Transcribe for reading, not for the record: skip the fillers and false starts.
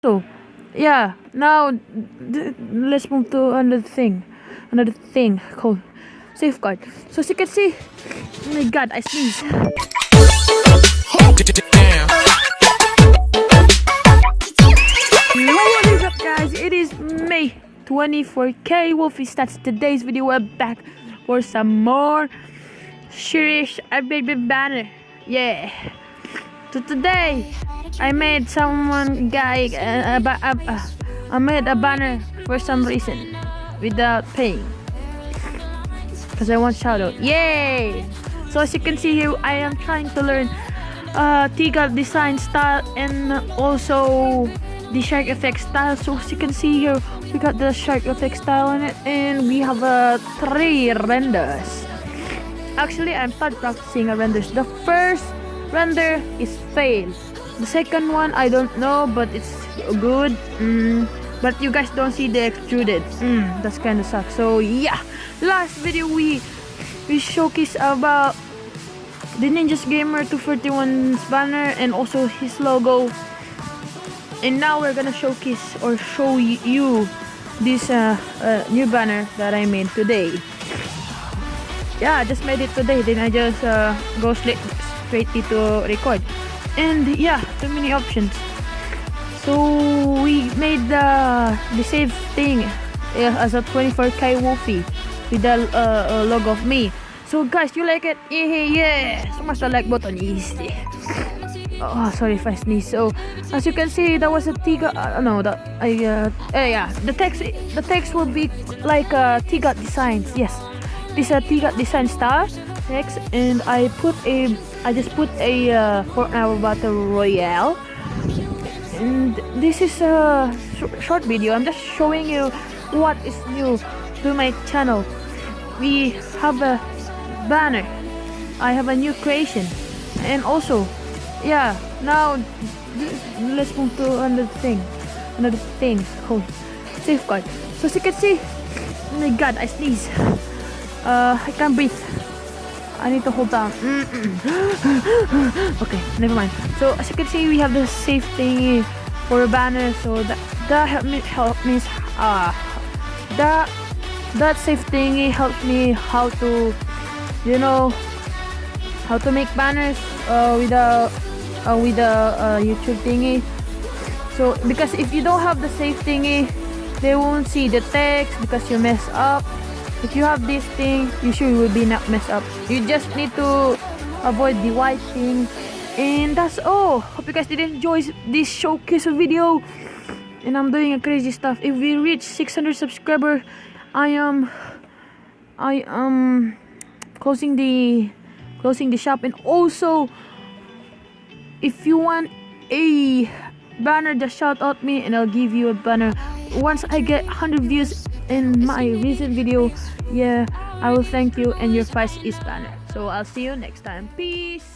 So yeah, now let's move to another thing called safeguard. So as you can see, oh my god, I sneeze. What is up, guys? It is May 24K Wolfy Stats. Today's video, we're back for some more serious update banner. Yeah. So today I made someone guy I made a banner for some reason without paying because I want shoutout. Yay! So as you can see here, I am trying to learn Tiga design style and also the shark effect style. So as you can see here, we got the shark effect style in it, and we have 3 renders. Actually, I'm start practicing renders. The first render is fail. The second one, I don't know, but it's good. But you guys don't see the extruded. That's kind of sucks. So yeah, last video we showcased about the Ninjas Gamer 241's banner and also his logo. And now we're gonna showcase or show you this new banner that I made today. Yeah, I just made it today. Then I just go straight to record. And yeah, too many options. So we made the same thing as a 24K Wolfy with the logo of me. So guys, you like it? Yeah, smash the like button. Easy. Oh, sorry if I sneeze. So as you can see, that was a Tiga. Yeah, the text will be like Tiga designs. Yes, this is a Tiga design star text, and I just put a 4-hour battle royale. And this is a short video. I'm just showing you what is new to my channel. We have a banner. I have a new creation, and also yeah, now let's move to another thing called safeguard. So as you can see, oh my god, I sneeze. I can't breathe. I need to hold down. Okay, never mind. So as you can see, we have the safe thingy for a banner. So that safe thingy helps me how to, you know, how to make banners with a YouTube thingy. So because if you don't have the safe thingy, they won't see the text because you mess up. If you have this thing, you sure you will be not messed up. You just need to avoid the white thing, and that's all. Hope you guys did enjoy this showcase video. And I'm doing a crazy stuff. If we reach 600 subscribers, I am closing the shop. And also, if you want a banner, just shout out me and I'll give you a banner. Once I get 100 views in my recent video, yeah, I will thank you, and your prize is banner. So I'll see you next time. Peace.